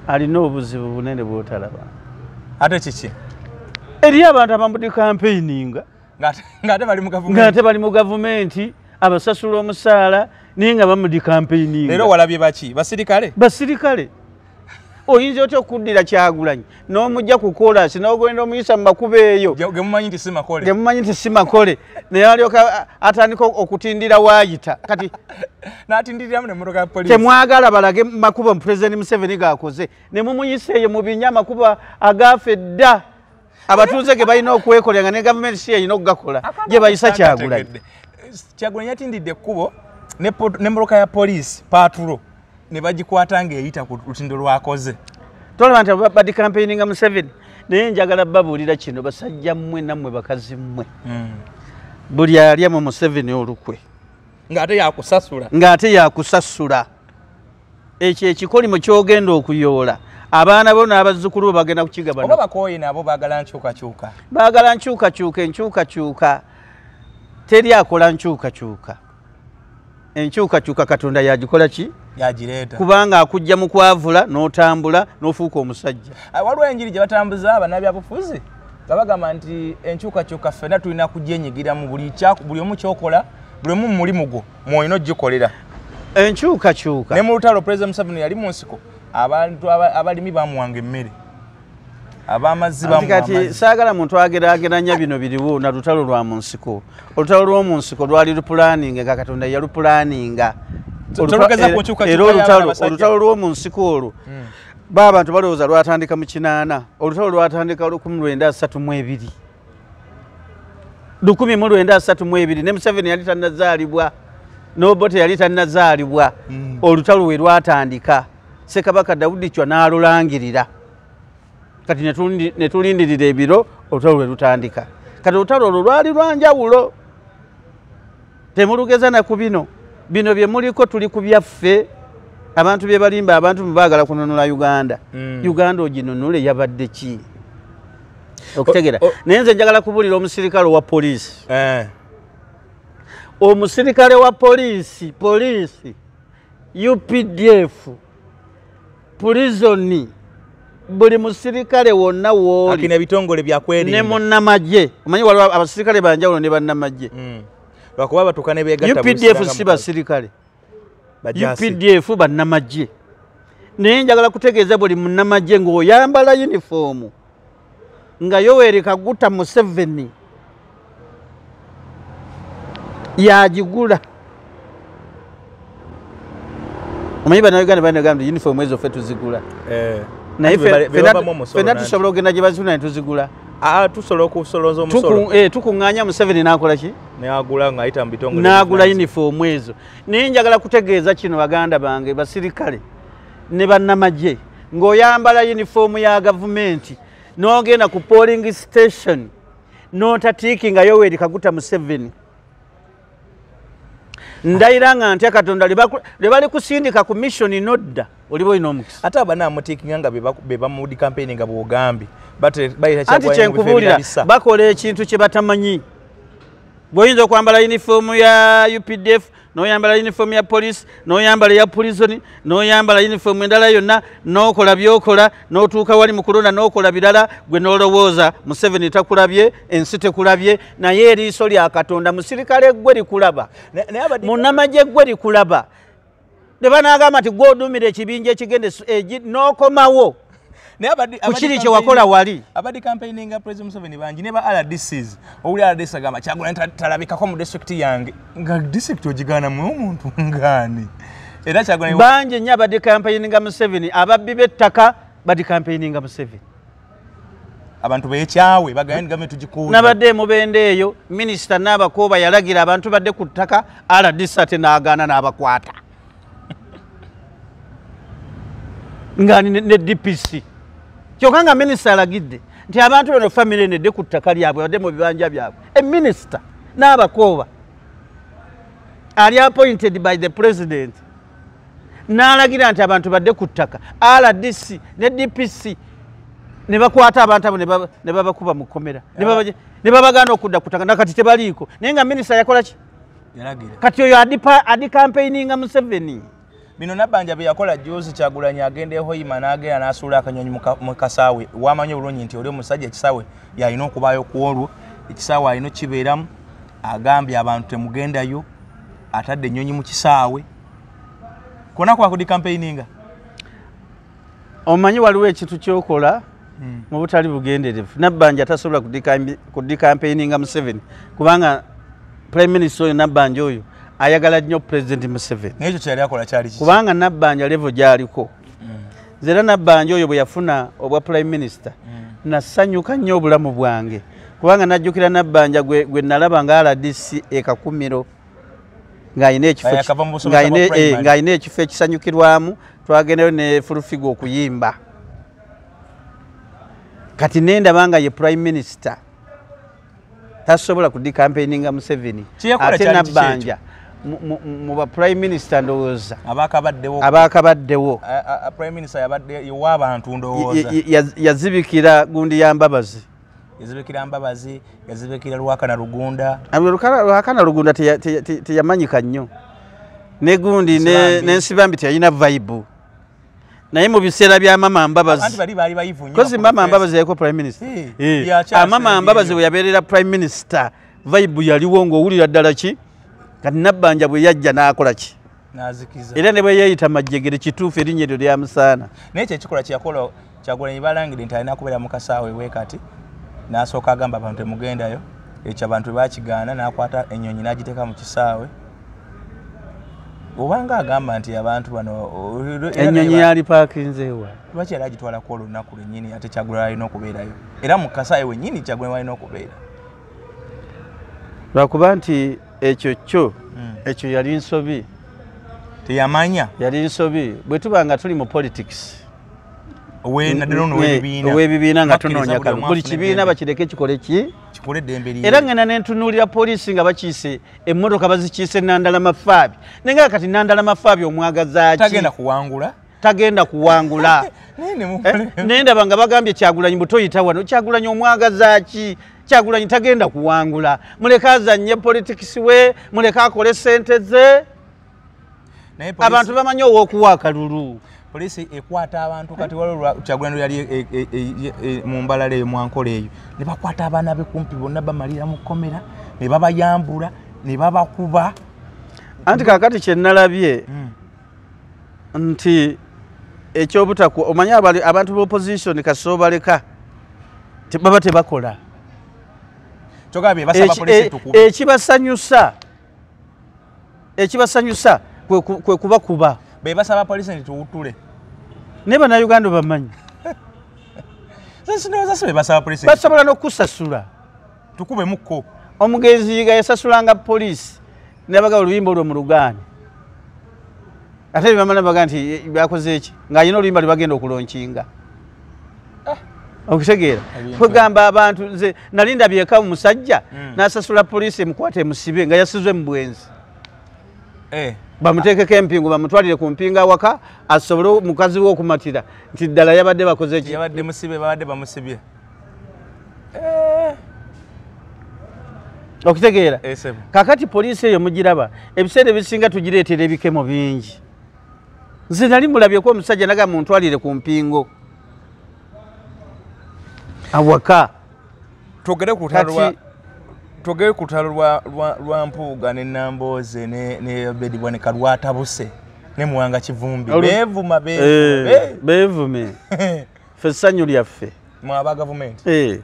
alina obuzibu bunene bw'otalaba. Ate kiki? Eri abantu abamudi campaigninga ng'ate bali mu gavumenti abasasula omusaala naye nga bamudi campaigninga. Leero walabye baki? Basirikale? Basirikale. Oyinza otya okuddira Kyagulanyi n'omujja ku koolasi n'ogenda omuyisa mu makubo eyo gemumanyi nti si makole. Gemumanyi nti si makole naye alyoka atandika okutindira waayita kati n'atindiriramu n'emmotoka ya poliisi. Temwagala balage makubo Pulezidenti Museveni g'akoze ne mumuyisa eyo mu binya amakubo agaafa edda abatuuze ge balina okwekolera nga ne gavumenti si erina okugakola gye bayisa Kyagulanyi. Kyagulanyi yatindidde ekkubo n'emmotoka ya poliisi paatulo ne bagikwata ng'eyita ku lutindo lwakoze. Tolaba nti badi campaigninga Museveni naye njagala babuulira kino basajja mmwe nammwe bakazi mmwe. Buli alya mu Museveni olukwe ng'ate yakusasula ekyo ekikolimo ky'ogenda okuyoola abaana bo n'abazzukulu bo bagenda kukigabana. Oba bakooye nabo baagala nkyukakyuka. Baagala nkyukakyuka enkyukakyuka teri akola nkyukakyuka. Enkyukakyuka Katonda yagikola ki? Yagireeta. Kubanga akujja mu kwavula n'otambula n'ofuuka omusajja. Waliwo enjiri gye batambuza bannabyabufuzi babagamba nti enkyukakyuka ffenna tulina kugyenyigira mu buli omu kyokola buli omu mu mulimu gwo mwolina ogikolera. Enkyukakyuka ne mu lutalo Pulezidenti Museveni yali mu nsiko abantu abalimi bamuwanga emmere ab'amazzi bamuwanga amazzi. Kati saagala muntu ageraageranya bino biriwo na lutalo lwa mu nsiko. Olutalo lw'omu nsiko lwali lupulaaninga nga Katonda yalupulaaninga. Era olutalo lw'omu nsiko olwo abantu balowooza lwatandika mu 8 olutalo lwatandika 1932 1932 ne Museveni yali tannazaalibwa n'Obote yali tannazaalibwa olutalo we lwatandika Ssekabaka Daudi Chwa n'alulangirira kati ne tulindirira ebiro olutalo lwe lutandika. Kati olutalo olwo lwali lwanjawulo temulugeza na ku bino bye muliko tuli ku byaffe abantu bye balimba abantu baagala kununula Uganda. Uganda oginunule yabadde ki? Okutegera naye nze njagala kubuulira omusirikale wa poliisi. Omusirikale wa poliisi UPDF prison buli musirikale wonna wooli akina bitongole byakwerinda ne munnamagye omanyi waliwo abasirikale banjawulo ne bannamagye lwakuba batukane beegatta UPDF si basirikale UPDF bannamagye naye njagala kutegeeza buli munnamagye ng'oyambala uniform nga Yoweri Kaguta Museveni yagigula. Omanyi bannayuganda banagamba uniform ezo ffe tuzigula naye ffenna tusobola okugenda gye bazigula ne tuzigula. Tusobola okusolooza omusolo tukuŋŋaanya Museveni n'akola ki? N'agula ng'ayita mu bitongole n'agula uniform ezo. Naye njagala kutegeeza kino baganda bange basirikale ne bannamagye ng'oyambala uniform ya gavumenti n'ogenda ku polling station n'otatiikinga Yoweri Kaguta Museveni. Ndayira nga ntya Katonda le bali kusindika ku mission nodda olibo olina omukisa. Ate abanamutiikinga nga be bamudi campaigning nga bw'ogambye anti kyenkubuulira bakola ekintu kye batamanyi. Bw'oyinza okwambala uniform ya UPDF n'oyambala uniform ya police n'oyambala ya prison n'oyambala uniform endala yonna n'okola by'okola n'otuuka wali mu kulonda n'okola birala gwe n'olowooza Museveni takulabye ensi tekulabye naye eriiso lya Katonda musirikale gwe likulaba munnamagye gwe likulaba ne banaagamba nti gw'oduumira ekibinja ekigende n'okomawo kukiri kye wakola wali. Abadde campaigninga President Museveni bangi ne ba RDCs owuli RDC agamba Kyagulanyi talabikako mu district yange nga district ogigaana mu omuntu ngaani era Kyagulanyi bangi nnyo abadde campaigninga Museveni ababbi b'ettaka badde campaigninga Museveni abantu beekyawe bagambye gavumenti tugikuuza. Nabadde mubende eyo minisita n'abakooba yalagira abantu badde ku ttaka RDC ate n'agaana n'abakwata nga ne DPC kyokka nga minisita alagidde nti abantu bano famire nedde ku ttaka lyabwe badde mu bibanja byabwe. Minisita n'abakooba ali appointed by the president n'alagira nti abantu badde ku ttaka RDC ne DPC ne bakwata abantu abo ne babakuba mu kkomera ne babagaana okudda ku ttaka nakati tebaliiko naye nga minisita yakola ki? Yalagira. Kati oyo adi campaigninga Museveni. bino Nabbanja bye yakola juzi Kyagulanyi agende Hoima n'agenda n'asuula akanyonyi mu kasaawe wamanye bulungi nti oli omusajja ekisaawe yalina okubaayo ku olwo ekisaawe alina kibeeramu agambye abantu temugendayo atadde ennyonyi mu kisaawe kona kwakudi campaigninga omanyi waliwo ekintu kyokola mu butali bugenderevu Nabbanja tasobola kudi campaigninga Museveni kubanga Prime Minister oyo Nabbanja oyo ayagala nnyo President Museveni n'ekyo kyali akola kyali kubanga Nabbanja level gyaliko zera Nabbanja oyo bwe yafuna obwa Prime Minister nasanyuka nnyo obulamu bwange kubanga najjukira Nabbanja gwe nalaba nga RDC ekakumiro ng'ayina ekifo ekisanyukirwamu twagendayo ne Fulufigo okuyimba kati nendaba nga ye Prime Minister tasobola kudi campaigninga Museveni ate Nabbanja mu ba Prime Minister ndowooza abakabaddewo Prime Minister yabadde w'abantu ndowooza yazibikira gundi ya Mbabazi yazibikira Lwakana Lugunda Lwakana Lugunda teyamanyika nnyo ne gundi n'ensibambi teyalina vibe naye mu biseera bya Mama Mbabazi kozi Mama Mbabazi yaliko Prime Minister Mama Mbabazi bwe yabeerera Prime Minister vibe yaliwo ng'owulira ddala ki kati Nabbanja bwe yajja n'akola ki era ne bwe yeeyita Majjegere kituufu erinnya eryo lya Musaana naye kyo ekikola kyeyakola Kyagulanyi balangidde nti alina kubeera mu kasaawe we kati n'asooka agamba abantu temugendayo ekyo abantu bwe bakigaana n'akwata ennyonyi n'agiteeka mu kisaawe obanga agamba nti abantu bano ennyonyi yali paakinzeewa lwaki yali agitwalako olunaku lwennyini ate Kyagulanyi alina okubeerayo era mu kasaawe wennyini Kyagulanyi alina okubeera lwakuba nti ekyo yali nsobi teyamanya yali nsobi bwe tuba nga tuli mu politics owebibiina nga tunoonya kalulu buli kibiina bakireke kikole era ngenda nentunuulira poliisi nga bakiise emmotoka bazikiise Nandala Mafaabi naye nga kati Nandala Mafaabi omwagazaaki tagenda kuwangula naye ndaba nga bagambye Kyagulanyi butoyita wano Kyagulanyi omwagazaaki Kyagulanyi tagenda kuwangula muleke azannye politics we muleke akole sente ze abantu bamanyi ow'okuwa akalulu polisi ekwata abantu kati waliwo Kyagulanyi yali mu mbalala eyo mwankola eyo ne bakwata abaana be kumpi bonna bamalira mu kkomera ne babayambula ne babakuba anti kakati kye nalabye nti ekyobutaku omanyi abantu b'opposition kasoobaleka baba tebakola ekibasanyusa kwe kubakuba basaba polisi nti tuwutule ne bannayuganda bamanyi basobola n'okusasula tukubemukko omugenzi yiga yasasulanga polisi nebaga oluyimba olwo mu Luganda ate bamala baga nti bakoze eki ng'alina oluyimba lwe bagenda okulonkinga okutegeera kwegamba abantu nze nali ndabyeka musajja n'asasula polisi emukwate emusibe nga yasizwe mu bwenzi bamuteekeko empingu bamutwalire ku mpinga awaka asobole mukazi we okumatira nti ddala yabadde bakoze eki babadde bamusibye okutegeera kakati poliisi eyo mugiraba ebiseera ebisinga tugireetera ebikemo bingi nze nali mulabyeko omusajja naga muntwalire ku mpingo awaka togere ku lutalo lwa Mpuuga ne Nambooze ne Bediboneka lwatabuse ne Muwanga Kivumbi beevume ffe essanyu lyaffe mwaba gavumenti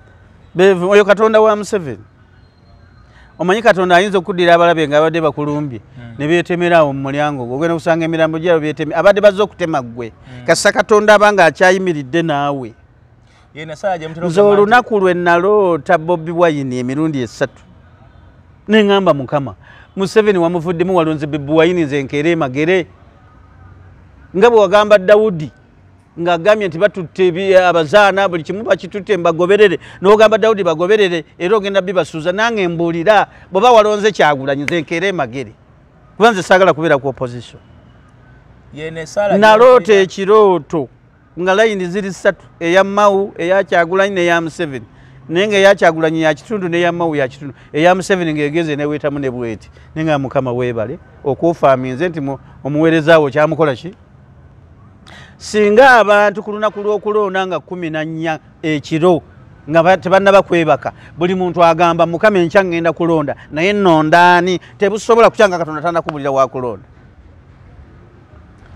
beevume oyo Katonda wa Museveni omanyi Katonda ayinza okuddira abalabe nga abadde bakulumbye ne beetemerawo mu mulyango ogenda kusanga emirambo gyabo beeteme abadde bazze okutema ggwe kassa Katonda abanga akyayimiridde naawe nze olunaku lwe naloota Bobi Wine emirundi 3 neŋŋamba Mukama Museveni wamuvuddemu walonze Bobi Wine nze nkeere magere nga bwe wagamba Dawudi ng'agambye nti batutte abazaana buli kimu bakitutte mbagoberere n'ogamba Dawudi bagoberere era ogenda bibasuuza nange mbuulira bw'oba walonze Kyagulanyi nze nkeere magere kuba nze saagala kubeera ku opposition naloota ekirooto nga layini ziri 3 eya Mau eya Kyagulanyi n'eya Museveni naye ng'eya Kyagulanyi ya kitundu n'eya Mau ya kitundu eya Museveni ng'egeze neweetamu ne bweti naye nga Mukama weebale okuufaaminze nti omuweereza wo kyamukola ki singa abantu ku lunaku lw'okulonda nga 14 ekiro nga tebannaba kwebaka buli muntu agamba mukama enkya ngenda kulonda naye nondaani tebusobola kukyanga katonda tannakubulira wakulonda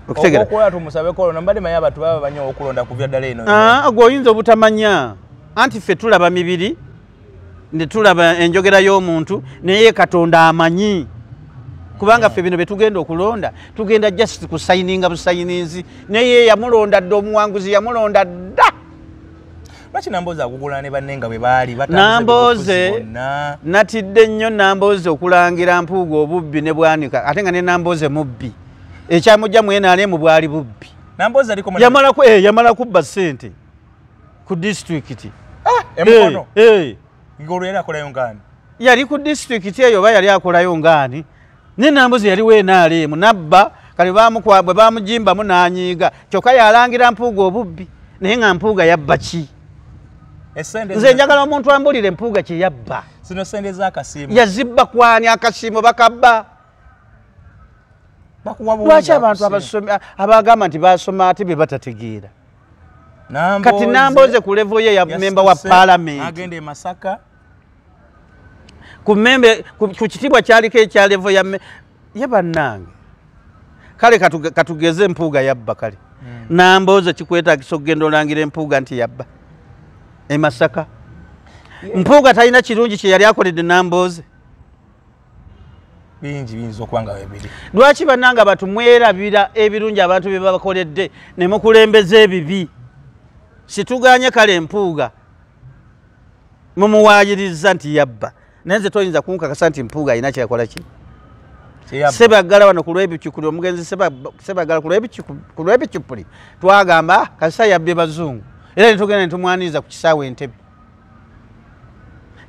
okutegera tumusabe kolona mbadde manyi abantu baba banyo okulonda kuvya ddala eno gweoyinza obutamanya anti ffe tulaba mibiri ne tulaba enjogera y'omuntu naye katonda amanyi kubanga ffe bino betugenda okulonda tugenda just kusayininga busayininzi naye yamulonda dda omuwanguzi yamulonda dda lwaki Nambooze akugula ne banne nga bwe baali Nambooze natidde nnyo Nambooze okulangira Mpuuga obubbi ne Bwanika ate nga ne Nambooze mubbi ekyamujja mwenaalemu bwali bubbi yamala kubba ssente ku disitulikiti emukono ng'olwo yali akolayo ngaani yali ku disitulikiti eyo oba yali akolayo ngaani ne Nambooze yali weenaalemu nabba kale bwe bamugimbamu n'anyiiga kyokka yalangira Mpuuga obubbi naye nga Mpuuga yabba ki nze njagala omuntu ambulire Mpuuga kye yabba zino sente z'akasiimo yazibba kwani akasiimo bakabba lwaki abantu abagamba nti basoma ate be batategeera kati Nambooze ku levo ye ya memba wa palamenti agenda e Masaka ku kitibwa kyaliko ekya levo ye bannange kale katugeze Mpuuga yabba kale Nambooze kikwetaagisa okugenda olangira Empuuga nti yabba e Masaka Mpuuga talina kirungi kye yali akoledde Nambooze bingi biyinza okuba nga bibiri lwaki bannanga batumwerabira ebirungi abantu bye babakoledde ne mukulembeza ebibi situganye kale Mpuuga mumuwaayiriza nti yabba naye nze toyinza kunkakasa nti Mpuuga alina kyakola ki Sebaggala wano ku lw'ebicukuli omugenzi Sebaggala ku lw'ebicupuli twagamba kasita yabbye bazungu era netugenda netumwaniriza ku kisaawe Entebbe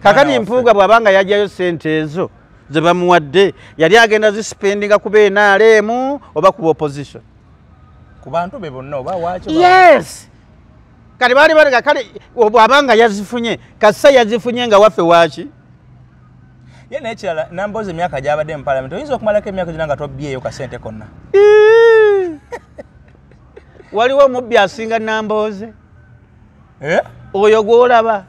kakati Mpuuga bw'abanga yajjayo ssente ezo ze bamuwadde yali agenda zisipendinga ku NRM oba ku opposition ku bantu be bonna oba waakyo yes kale baali balaga kale bw'abanga yazifunye kasita yazifunye nga waffe waaki ye nekirala Nambooze emyaka gy'abadde mu palamenti oyinza okumalako emyaka gyonna nga tobbyeyo kasente konna waliwo omubbi asinga Nambooze oyo gw'olaba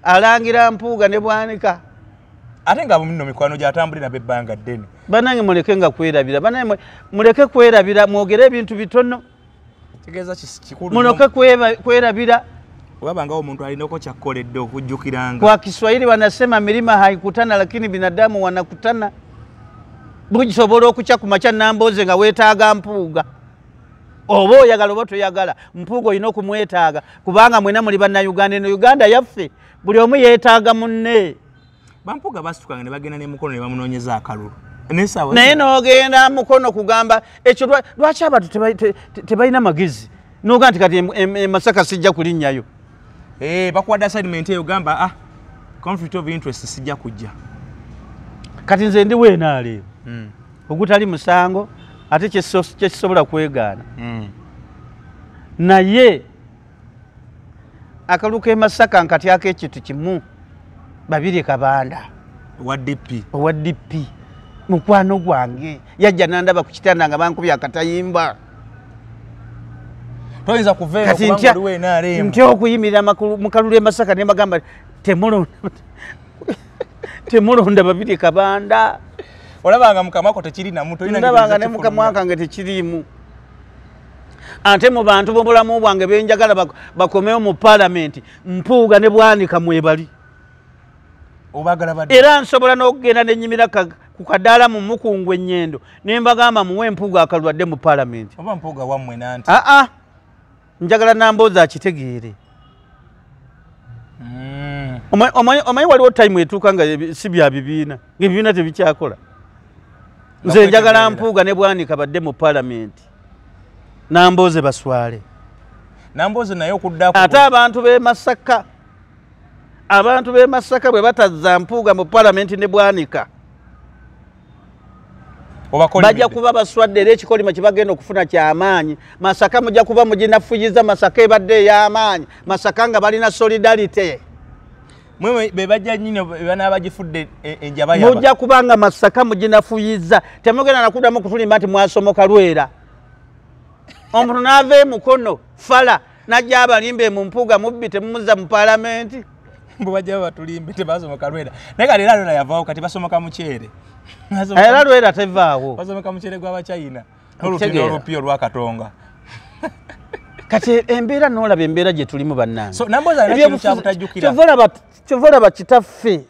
alangira Mpuuga ne Bwanika ate nga muno mikwano gy'atambulira bebbanga ddene bannange muleke nga kwerabira bannange muleke kwerabira mwogere ebintu bitono kitegeeza kikulu muleke kwerabira wabangawo omuntu alinako kyakkoledde okujjukiranga kwa Kiswahili wanasema milima haikutana lakini binadamu wanakutana bukisobola okukya ku makya Nambooze nga weetaaga Mpuuga oba oyagala oba toyagala Mpuuga olina okumwetaaga kubanga mwena muli bannayuganda eno Uganda yaffe buli omu yeetaaga munne Bampuuga basitukanga ne bagenda n'emukono ne bamunoonyeza akalulu naye n'ogenda mukono kugamba ekyo lwaki abantu tebalina magezi n'ogamba nti kati e Masaka sijja kulinnyayo bakuwadde assignment eyo gamba conflict of interest sijja kujja kati nze ndi weenaaleero ogutali musango ate kyekisobola kwegaana naye akalulu k'e Masaka nkatyako ekintu kimu Babirye Kabanda owa DP mukwano gwange yajja nandaba ku kitanda nga bankubye akatayimba toyinza kuveera kubanga oli weenaaleemu ntya okuyimirira mu kalulu e Masaka ne mbagamba temulonda Babirye Kabanda olabanga mukamwako tekiri namu ndabanga ne mukamwakange tekiriimu ate mu bantu b'obulamu bwange benjagala bakomewo mu palamenti Mpuuga ne Bwanika mwebali era nsobola n'okugenda nenyimira ku kadaala mu Mukungu Ennyendo ne mbagamba muwe Mpuuga akalwadde mu palamenti oba Mpuuga wammwe nanti njagala Nambooze akitegeere omanyi waliwo time etuuka nga si bya bibiina ng'ebibiina tebikyakola nze njagala Mpuuga ne Bwanika badde mu palamenti Nambooze baswale Nambooze naye okuddako ate abantu b'e Masaka bwe batazza Mpuuga mu palamenti ne Bwanika bajja kuba baswadde era ekikolima kye bagenda okufuna ky'amaanyi Masaka mujja kuba muginafuyiza Masaka ebadde ey'amaanyi Masaka nga balina solidarity mwe bebajja nyine bana abagifudde enjaba yaba mujja kubanga Masaka muginafuyiza temugenda nakudamu kutulimba ati mwasomoka Lwera omuntu nave mukono fala najja abalimbe mu mpuga mubbi temumuza mu parliament mbo bajja batulimbe tebasomoka Lwera naye kati era yavaawo kati basomoka mukyere era Lwera tevaawo basomoka mukyere gwa China n'olutino olupyo lwa Katonga kati embeera n'olaba embeera gye tulimu bannange so namboza n'ekintu kyabutajjukira kyovola bakitaffe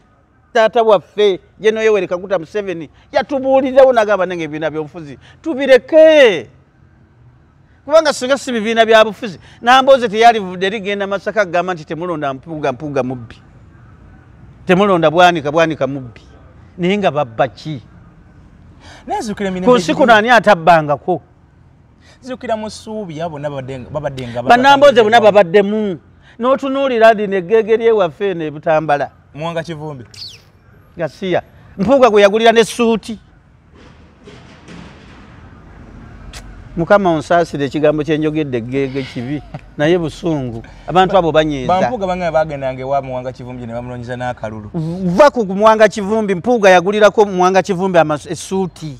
taata waffe General Yoweri Kaguta Museveni yatubuulirawo n'agamba nange ebibiina by'obufuzi tubireke kubanga singa si bibiina byabufuzi Nambooze teyalivudde ligenda Masaka agamba nti temulonda mpuga mubbi temulonda bwanika mubbi naye nga babba ki ku nsi kuno ani atabbangako zukira musuubi yabo babaddenga Bannambooze bonna babaddemu n'otunuulira lino eggege lyewaffe eno ebutambala Muwanga Kivumbi Gasiya mpuuga gwe yagulira n'essuuti Mukama onsaasire ekigambo kyenjogedde eggege kibi naye busungu abantu abo banyeeza bampuuga bang'e bagendanga ewa Muwanga Kivumbi ne bamulonyiza n'akalulu va ku Muwanga Kivumbi mpuuga yagulirako Muwanga Kivumbi essuuti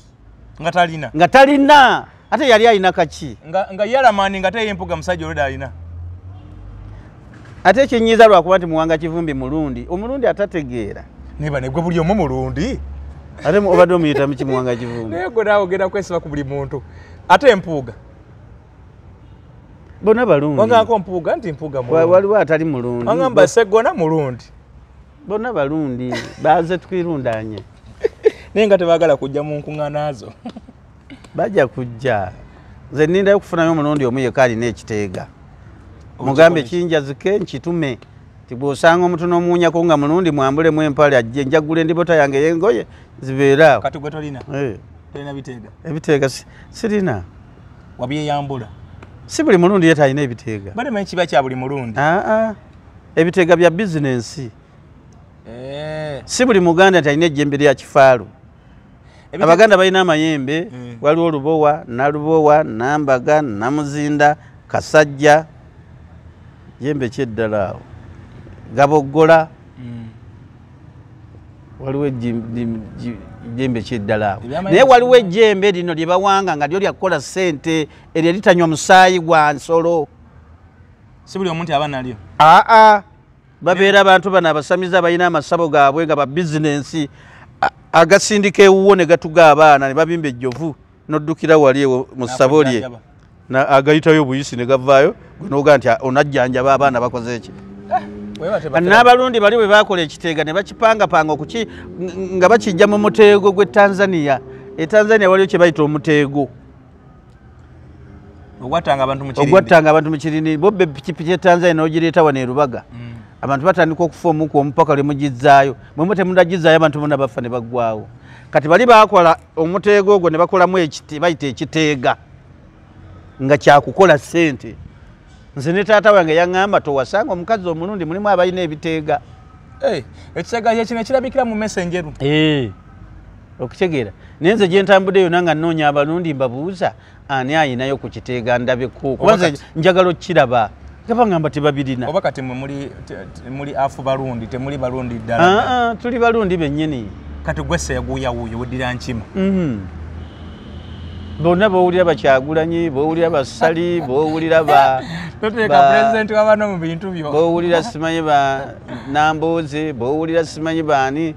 nga talina ate yali alina kaki nga yalamani nga teye mpuga musajja olweda alina ate kinyiza lwakuba nti Muwanga Kivumbi mulundi omulundi atategeera neba negwe buli omu mulundi ate obadde omuyita muki Muwanga Kivumbi naye gwe naawe ogenda kwesiba ku buli muntu ate empuuga bonna balungi wangako mpuuga nti mpuuga mulundi waliwo atali mulundi wangamba Sseggona mulundi bonna balungi baze twirundanye naye nga tebaagala kujja mu nkuŋŋaana zo bajja kujja nze nnindayo okufunayo omulundi omu yekka alina ekiteega mugambe kinjazike nkitume tibwosanga omuntu n'omuwunyako nga mulundi mwambulemu empale ajje njagula endibota yange y'engoye zibeeraawo kati gwe tolina tolina biteega ebiteega sirina wabyeyambula si buli mulundi yeeta alina ebiteega bade manyi kiba kya buli mulundi ebiteega bya bizinensi si buli muganda nti alina ejjembe lya kifaalu Abaganda balina amayembe waliwo Olubowa Nalubowa Nambaga Namuzinda Kasajja jembe kyeddala awo Gaboggola waliwo ejjembe kyeddala awo naye waliwo ejjembe lino lye bawanga nga lyo lyakukola ssente eryo litanywa musaayi gwa nsolo si buli omuntu aba nalyo babeera abantu bano abasamiza balina amasabo gaabwe nga ba bizinensi agasindika ewuwo ne gatuga abaana ne babimba ejjovu n'oddukira wali ewo mu ssabo lye agayitayo obuyisi ne gavaayo noga nti onajjanjaba abaana bakoze eki n'abalundi bali bwe bakola ekiteega ne bakipangapanga nga bakijja mu muteego gw'e Tanzania Tanzania waliyo kye bayita omuteego ogwattanga abantu mu kirini bobbe pikipiki e Tanzania n'ogireeta wano e Lubaga abantu batandika okufa omuku omupaka lwe mugizzaayo mwemwe temundagizaayo abantu bonna bafa ne baggwawo kati bali bakola omuteego ogwo ne bakolamu bayita ekiteega nga kyakukola ssente nze ne taata wange yaŋŋamba towasanga omukazi omulundi mulimu abalina ebiteega ekiteega kyekino ekirabikira mu messengeru okitegeera naye nze gye ntambudde yonna nga nnoonya abalundi mbabuuza ani ayinayo ku kiteega ndabeko kuba nze njagala okkiraba gabangamba tebabirina oba kati muli afu balundi temuli balundi ddala tuli balundi bennyini kati gwese yaguuyawuuyo weddira nkima bonna bowulira Bakyagulanyi bowulira Basali bowulira pulezidenti wabano mu bintu byo bowulira simanyi ba Nambooze bowulira simanyi baani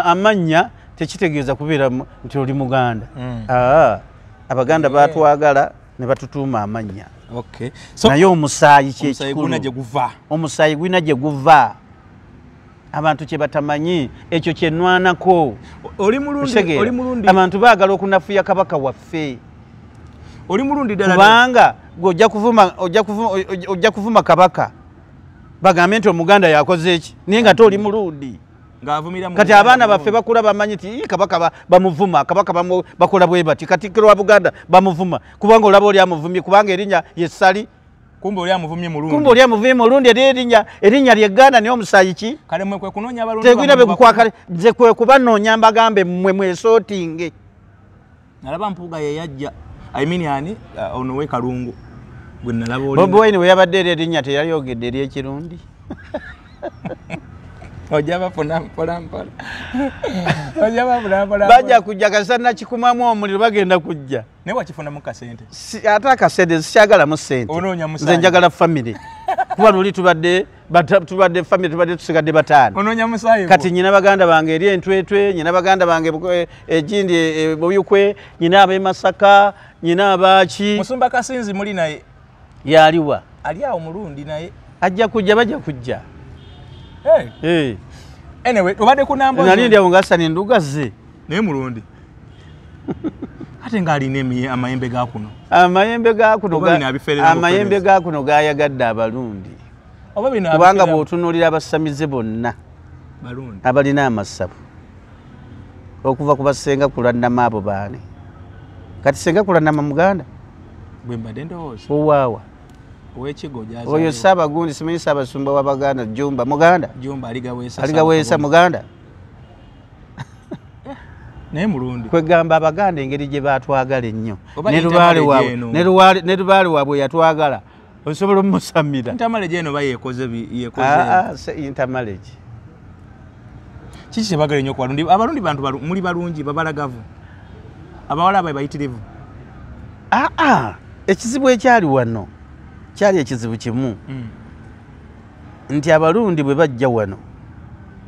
amanya tekitegeeza kubeera nti oli Muganda Abaganda batwagala ne batutuuma amannya naye omusaayi kyekikulu omusaayi gwina gye guva abantu kye batamanyi ekyo kyenwanako abantu baagala okunafuya kabaka waffe oli mulundi ddala kubanga ojja kuvuma kabaka bagambe nti Omuganda yakoze eki naye nga toli mulundi kati abaana baffe bakula bamanyi ti kabaka bamuvuma kabaka bakola bwe bati Katikkiro wa Buganda bamuvuma kubanga olaba oli amuvumye kubanga erinnya yessali kumbe oli amuvumye mulundi erinnya ly'Egganda naye omusaayi ki kale mwe kwe kunoonya abalungi tegwina begukwakale nze kwe kuba noonya mbagambe mmwe mwesootinge nalaba Mpuuga ye yajja ani ono we Kalungu gwe nalaba oli Bobi Wine we yabadde erinnya teyalyogedde ery'ekirundi ojaba funa mpola. Ojaba funa mpola. Bajja kujja kasana kikumamu omuliro bagenda kujja. Ne wakifuna mu kasente. Ate akasente sikyagala mu ssente. Onoonya musanja. Nze njagala family. Kuba luli tubadde family tubadde tusigadde bataano. Onoonya musayi. Kati nyina baganda bange eri Entwetwe, nyina baganda bange egindi Buyukwe, nyina ab'e Masaka, nyina abaaki. Musumba Kasinzi muli naye. Yaliwa. Ali awo mulundi naye. Ajja kujja bajja kujja. Hey. Anyway, obadde ku Namboze. Nali ndi awo ngasani ndugaze. Naye mulundi. Ate ng'alina amayembe ga kuno. Amayembe ga kuno gayagadde abalundi. Kubanga bw'otunuulira abasamize bonna abalina amasabu okuva ku basenga kulannama abo baani. Kati senga kulannama Muganda? Bwe mbadde ndowooza. Owaawa. Ow'ekigo gy'azaalibwa. Oyo Ssaabagundi simanyi Ssaabasumba wa Baganda Jumba Muganda? Jumba aligaweesa Muganda? Naye mulundi. Kwegamba Abaganda engeri gye baatwagala ennyo. Ne Lubaale waabwe yatwagala. Osobola omusamira. Intermarriage eno bayeekoze. Intermarriage. Kiki kye bagala ennyo ku balundi? Abalundi bantu muli balungi babalagavu. Abawala abaye bayitirivu. Ekizibu ekyali wano kyali ekizibu kimu. Nti Abalundi bwe bajja wano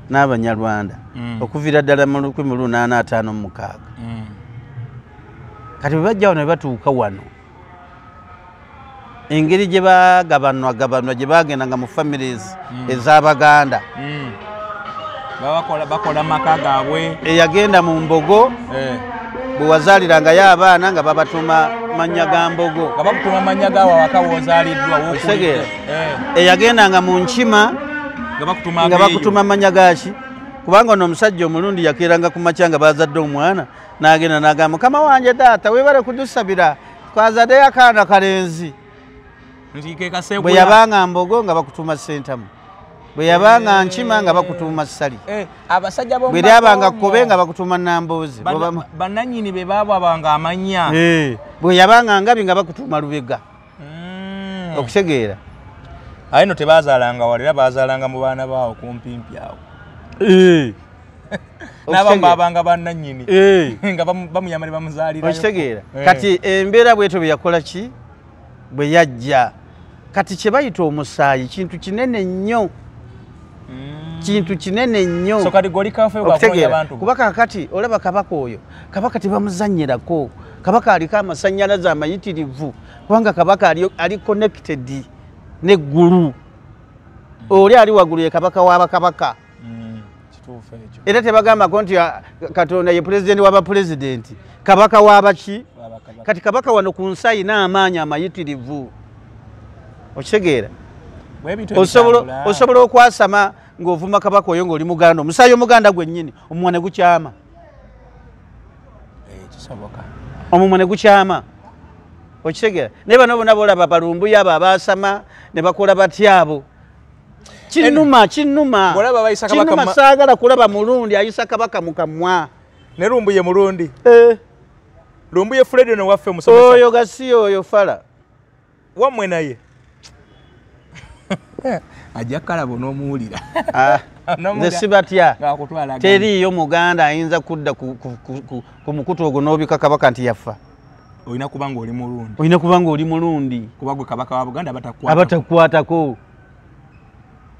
n'Abanyarwanda okuviira ddala mu 1856. Kati bwe bajja wano ne batuuka wano engeri gye bagabanwa gye bagendanga mu families ez'Abaganda. Bakola maka gaabwe. Eyagenda mu Mbogo bwe wazaalirangayo abaana nga babatuma mannya ga Mbogo. Nga bakutuma mannya gaawe awaka w'ozaaliddwa w'okutegeera. Eyagendanga mu Nkima nga bakutuma mannya gaaki. Kubanga ono omusajja omulundi yakeeranga ku makya nga bazadde omwana n'agenda n'agamba Mukama wange taata weebale kudusabira twazaddeyo akaana kalenzi. Bwe yabanga Mbogo nga bakutuma Ssentamu. Bwe yabanga Nkima nga bakutuma Ssali. Abasajja bwe lyabanga Kkobe nga bakutuma Nambooze. Bannannyini be baabwabanga amannya. Bwe yabanga Ngabi nga bakutuma Lubega. Okutegeera. Aye no tebaazaalanga wala era baazaalanga mu baana baawo kumpimpi awo. N'abamu baabanga bannannyini. Nga bamuyamba ne bamuzaalirayo. Okitegeera. Kati embeera bw'etyo bwe yakola ki? Bwe yajja. Kati kye bayita omusaayi kintu kinene nnyo. Kintu kinene nnyo. So kati goli kafe bwakonya abantu. Kuba kakati olaba Kabaka oyo. Kabaka tebamuzannyirako. Kabaka aliko amasannyalaze amayitirivu. Kubanga Kabaka ali connected n'eggulu. Oli ali waggulu ye Kabaka w'Abakabaka. Kituufu ekyo. Era tebagambako nti Katonda ye pulezidenti w'abapulezidenti. Kabaka w'abaki? Kati Kabaka wano ku nsi ayina amaanyi amayitirivu. Okitegeera? Osobola okwasama ng'ovuma Kabaka oyo ng'oli Muganda. Omusaayi Omuganda gwennyini omumwa ne gukyama. Kisoboka. Omumwa ne gukyama. Okitegeera? Naye bano bonna boolaba balumbuya abo abaasama ne bakola batya abo. Kinnuma. Kinnuma saagala kulaba mulundi ayisa Kabaka mu kamwa. Ne Lumbuye mulundi. Lumbuye Fred no waffe musomesa. Oyo gasi oyo fala. Wammwe naye. Ajja kalabo n'omuwulira. Nze sibatya. Teriiyo Muganda ayinza kudda ku mukutu ogwo n'obika Kabaka nti yafa. Olina kubanga oli mulundi. Olina kubanga oli mulundi. Kuba gwe Kabaka wa Buganda abatakwatako.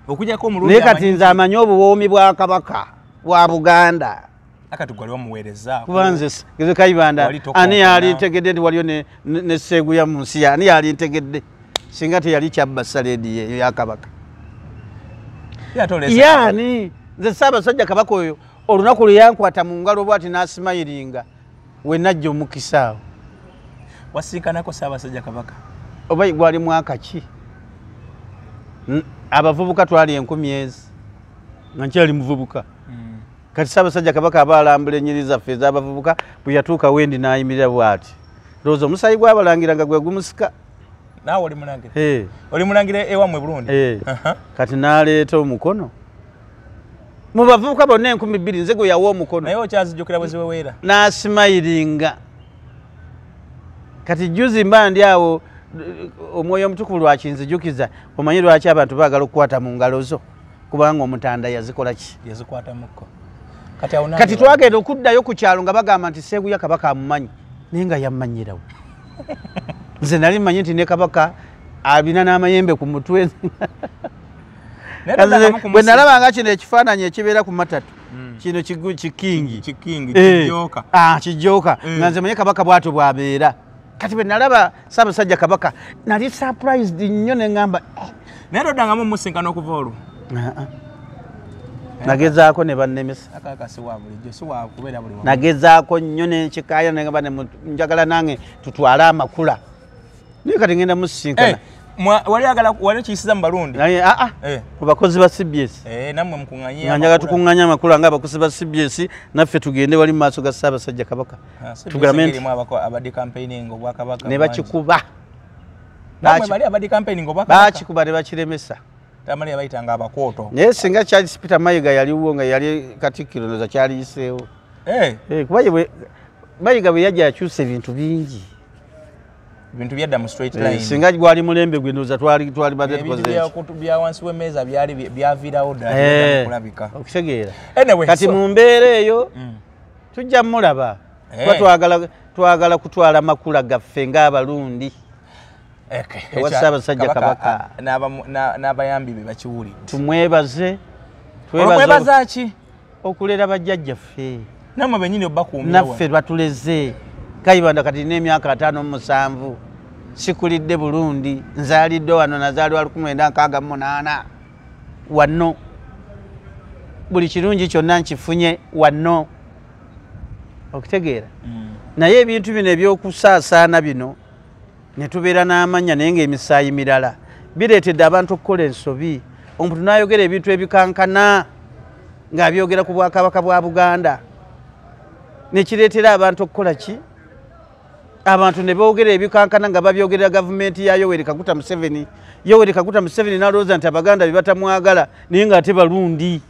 Okujjako omulundi. Naye kati nze amanyi obuwoomi bwa Kabaka wa Buganda. Akati gwali wamuweereza. Kuba nze Kayibanda ani yali ntegedde nti waliyo ne Sseeguya mu nsi ani yali ntegedde singa teyali kyabba Saledi ya Kabaka. Yani nze Ssaabasajja Kabaka oyo olunaku lwe yankwata mu ngalo bw'ati n'asimayiringa we najja omukisaawo. Wasinkanako Ssaabasajja Kabaka? Oba gwali mwaka ki? Abavubuka twali 10,000 nga nkyali muvubuka. Kati Ssaabasajja Kabaka aba alambula ennyiri zaffe ez'abavubuka bwe yatuuka wendi n'ayimirira bw'ati. Lowooza omusaayi gw'abalangira nga gwe gumusika. Naawe oli mulangira? Oli mulangira ewammwe Burundi? Kati n'aleeta omukono. Mu bavubuka bonna 2,000 nze gwe yawa omukono. Naye okyazijjukira bwe ziweweera? N'asimayiringa. Kati juzi mba ndi awo Omwoyo Omutukuvu lwakinzijukiza omanyi lwaki abantu baagala okukwata mu ngalo zo. kubanga omutanda yazikola ki yazikwatamukko kati twagenda okuddayo ku kyalo nga bagamba nti Seeguya Kabaka amumanyi naye nga yammanyirawo nze nali mmanyi nti ne Kabaka alina n'amayembe ku mutwe bwe nalabanga kino ekifaananyi ekibeera ku matatu kino kikingi kijooka nga nze manye Kabaka bw'atyo bw'abeera kati bwe nalaba Ssaabasajja Kabaka nali surprised nnyo ne ŋŋamba naye toddangamu musinkana okuva olwo nagezaako ne bannemesa nagezaako nnyo nekikaaya negamba njagala nange tutwale amakula naye kati ngenda musisinkana wali kiyisiza mu Barundi ku bakozi ba CBS nammwe njagala tukuŋŋanya amakula nga abakozi ba CBS naffe tugende wali mu maaso ga Ssaabasajja Kabaka ne bakikuba bakikuba ne bakiremesa naye singa Charles Peter Mayiga yaliwo nga yali Katikkiro ndoza kyaliyiseewo kuba Mayiga bwe yajja yakyusa ebintu bingi bintu byadda mu straight line singa gwali mulembe gwe ndoza twali badde tukoze bya wansi w'emmeeza byali byavirawo ddala kulabika okitegeera kati mu mbeera eyo tujja mulaba twagala kutwala makula gaffe ng'Abalundi ewa Ssaabasajja Kabaka n'abayambi be bakiwulidde tumwebaze twebaza ki okulera bajjajjaffe nammwe bennyini obbakuumira naffe batuleze Kayibanda kati n'emyaka 57 sikulidde Burundi nzaalidde wano nazaalibwa 1968 wano buli kirungi kyonna nkifunye wano okitegeera naye ebintu bino ebyokusaasaana bino ne tubeera n'amanya naye ng'emisaayi mirala bireetedde abantu okukola ensobi omuntu n'ayogera ebintu ebikankana ng'abyogera ku Bwakabaka bwa Buganda nekireetera abantu okukola ki abantu ne boogera ebikankana nga babyogerera gavumenti ya Yoweri Kaguta Museveni n'alowooza nti Abaganda be batamwagala naye ng'ate Balundi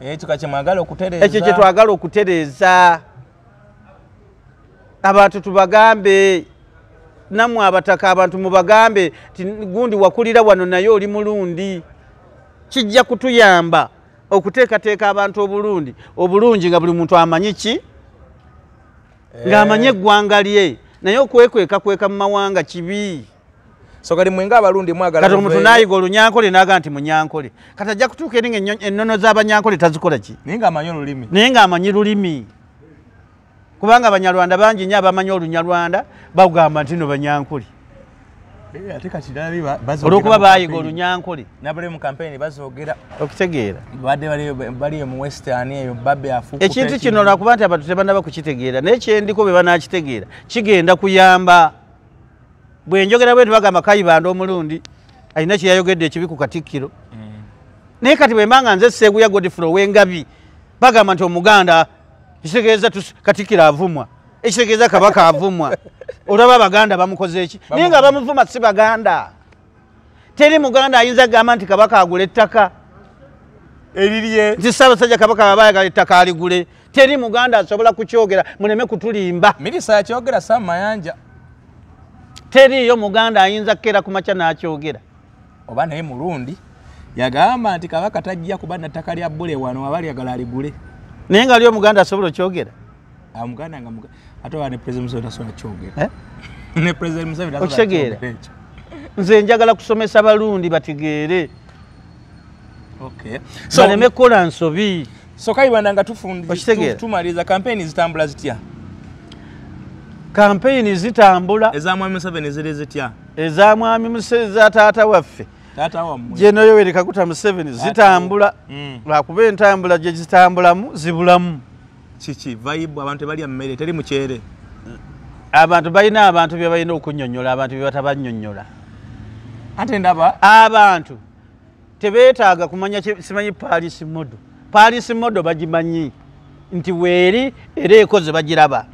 ekyo kye twagala okutereeza abantu tubagambe nammwe abataka abantu mubagambe ti gundi wakulira wano naye oli Mulundi kijja kutuyamba okuteekateeka abantu obulungi nga buli muntu amanyi ki ng'amanye eggwanga lye naye okwekweka mu mawanga kibi so kati mwenga Abalundi mwagala kati omuntu n'ayiga Olunyankole n'aga nti Munyankole kati ajja kutuuka eri ng'ennono z'Abanyankole tazikola ki naye ng'amanyi lulimi kubanga Abanyarwanda bangi nnyo abamanyi Olunyarwanda bagamba nti no Banyankole olwokuba baayiga Olunyankole nabali mu campaign bazogera okitegeera bali mu western eyo babe afuku ekintu kino lwakuba nti abantu tebanaba kukitegeera naye kyendiko bwe banakitegeera kigenda kuyamba bwe njogera bwe bagamba Kayibanda Omulundi alina kye yayogedde ekibi ku Katikkiro naye kati bwe mbanga nze Seeguya Godfrey Wengabi bagamba nti Omuganda kitegeeza Katikkiro avumwa ekitegeeza Kabaka avumwa olaba Abaganda bamukoze eki naye nga bamuvuma si Baganda teri Muganda ayinza gamba nti Kabaka agula ettaka eririye nti Ssaabasajja Kabaka abayagala ettaka aligule teri Muganda asobola kukyogera muleme kutulimba Mirisa yakyogera Sam Mayanja teriyo Muganda ayinza kera ku makya n'akyogera oba naye Mulundi yagamba nti Kabaka tajja kuba na ttaka lya bbule wano abalyagala aligule naye nga aliyo Muganda asobola okyogera Muganda nga ate ne President Museveni tasobola kyogera ne President Museveni okitegeera nze njagala kusomesa Balundi bategeere baleme kukola nsobi so Kayibanda nga tumaliza kampeyini zitambula zitya kampeyini zitambula eza Mwami Museveni ziri zitya eza Mwami Museveni za taata waffe Jeno Yoweri Kaguta Museveni zitambula lwakuba entambula gye zitambulamu zibulamu kiki vibe abantu bali mmere teri mukyere abantu balina abantu bye balina okunnyonnyola abantu bye batabannyonnyola ate ndaba abantu tebeetaaga kumanya simanyi Paris modo bagimanyi nti weeri era ekoze bagiraba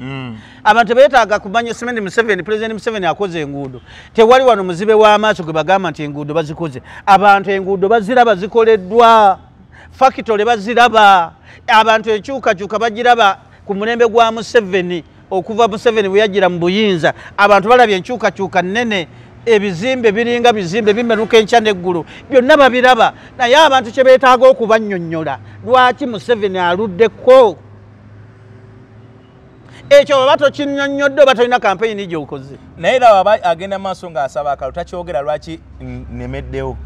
abantu beetaaga kumanya simanyi President Museveni akoze enguudo tewali wano muzibe w'amaaso gwe bagamba nti enguudo bazikoze abantu enguudo baziraba zikoleddwa factory baziraba abantu enkyukakyuka bagiraba ku mulembe gwa Museveni okuva Museveni bwe yagira mu buyinza abantu balabye enkyukakyuka nnene ebizimbe biringa bizimbe bimeruka enkya n'eggulu byonna babiraba naye abantu kye beetaaga okubannyonnyola lwaki Museveni aluddeko ekyo baba tokinnyonnyodde oba tolina kampeyini gy'okoze naye era aba agenda maaso ng'asaba akalulu takyogera lwaki nemeddewo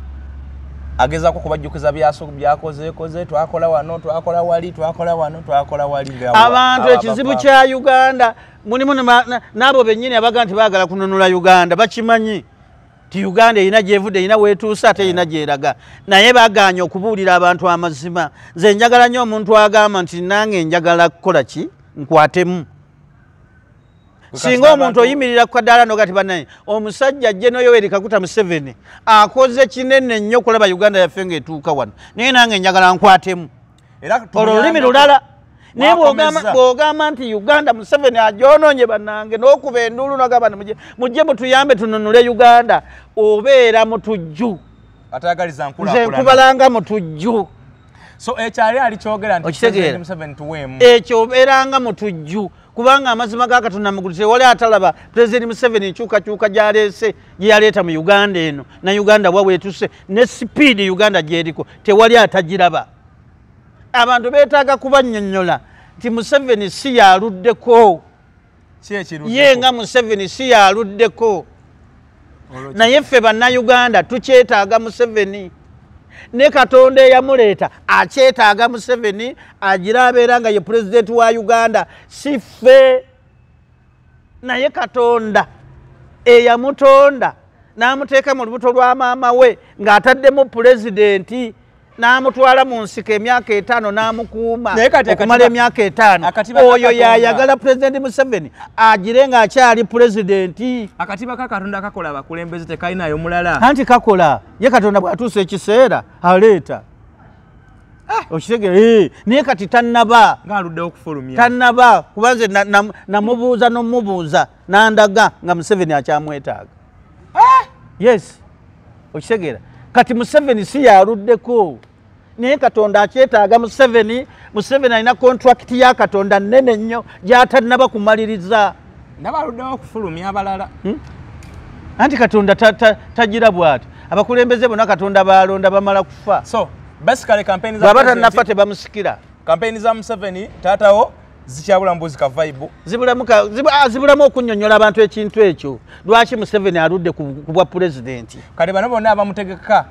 agezaako kubajjukiza byakoze twakola wano twakola wali twakola wano twakola wali abantu ekizibu kya Uganda mulimu n'abo bennyini abaga nti baagala kununula Uganda bakimanyi ti Uganda erina gyevudde erina weetuusa ate erina gyeraga naye baganye okubuulira abantu amazima nze njagala nnyo omuntu agamba nti nange njagala kukola ki nkwatemu singa omuntu oyimirira ku kadaala nogati banaye omusajja General Yoweri Kaguta Museveni akoze kinene nnyo okulaba Uganda yaffe ng'etuuka wano naye nange njagala nkwatemu olulimi lulala naye bw'ogamba nti Uganda Museveni agyonoonye bannange n'okuba enduulu nogamba mujje mutuyambe tununule Uganda obeera mutujju nze nkubalanga mutujju so ekyali alikyogera nti Museveni tuweemu ekyo obeeranga mutujju kubanga amazima ga Katonda mugulu tewali atalaba President Museveni nkyukakyuka gyaleese gye yaleeta mu Uganda eno na Uganda waweetuse ne speed Uganda gyeriko tewali atagiraba abantu beetaaga kubannyonnyola nti Museveni si yaluddeko ye nga Museveni si yaluddeko naye ffe bannayuganda tukyetaaga Museveni ne Katonda eyamuleeta akyetaaga Museveni agira abeera nga ye pulezidenti wa Uganda si ffe naye Katonda eyamutonda n'amuteeka mu lubuto lwa maama we ng'ataddemu pulezidenti n'amutwala mu nsiko emyaka 5 n'amukuuma okumala emyaka 5 oyo yayagala pulezidenti Museveni agire ng'akyali pulezidenti akatiba ka Katonda kakola abakulembeze tekalinayo mulala anti kakola ye Katonda bw'atuusa ekiseera aleeta okitegere naye kati tannaba ng'aluddewo okufulumya tannaba kubanze namubuuza n'omubuuza n'andaga nga Museveni akyamwetaaga yes okitegera kati Museveni si yaluddeko naye Katonda akyetaaga Museveni alina contract ya Katonda nnene nnyo gy'atannaba kumaliriza nabaluddewo okufulumya abalala anti Katonda tagira bw'ati abakulembeze bonna Katonda balonda bamala kufa so basically campaign baba tannafa tebamusikira campaign za Museveni taatawo zikyabula mbuzi ka vibe zibulamu okunnyonnyola abantu ekintu ekyo lwaki Museveni aludde ku bwa pulezidenti kale bano bonna abamutegeka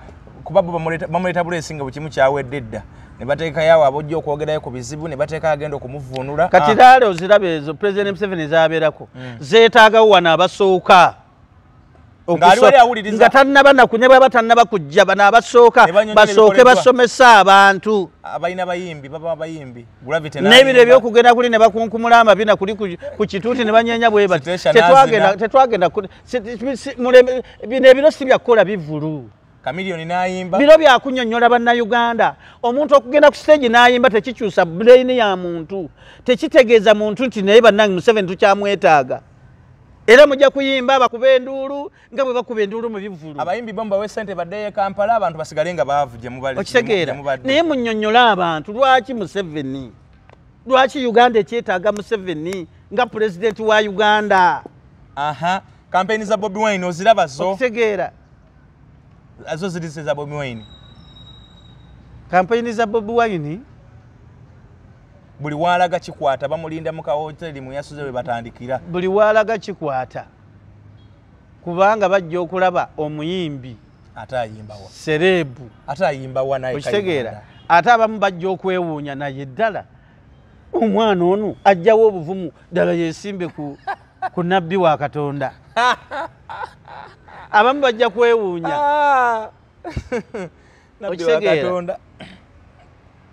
kuba bamuleeta buleesinga bwe kimu kyawedde dda ne bateeka yawo abojja okwogerayo ku bizibu ne bateeka agenda okumuvuunula kati laale oziraba ezo pulezidenti Museveni zaabeerako zeetaagawo wano abasooka nga tannaba nakunya bwaba tannaba kujja bano abasooka basooke basomesa abantu abalina bayimbi baba bayimbi n'ebiro ebyokugenda kuli ne bakunkumula amabina kuli ku kituuti ne banyeenya bwe bati tetwagenda bino ebiro si byakukola bivulu Kamiliyoni n'ayimba biro byakunnyonnyola bannayuganda omuntu okugenda ku stage n'ayimba tekikyusa brain ya muntu tekitegeeza muntu nti naye bannange Museveni tukyamwetaaga era mujja kuyimba abakuba enduulu nga bwe bakuba enduulu mu bivulu abayimbi bomba we ssente baddeyo Kampala abantu basigale nga baavu gye mubali okitegeera naye munnyonnyola abantu lwaki Museveni lwaki Uganda ekyetaaga Museveni nga pulezidenti wa Uganda kampeyini za Bobi Wine oziraba zo okitegeera azo ziri za Bobi Wine kampeyini za Bobi Wine buli walaga kikwata bamulinda mu kahoteli mu yasuze we batandikira buli walaga kikwata kubanga bajja okulaba omuyimbi atayimbawa serebu atayimbawa naye okitegeera ate abamu bajja okwewuunya naye ddala omwana ono ajjawo obuvumu ddala yesimbe ku nabbi wa Katonda abamu bajja kwewuunya nabbi wa Katonda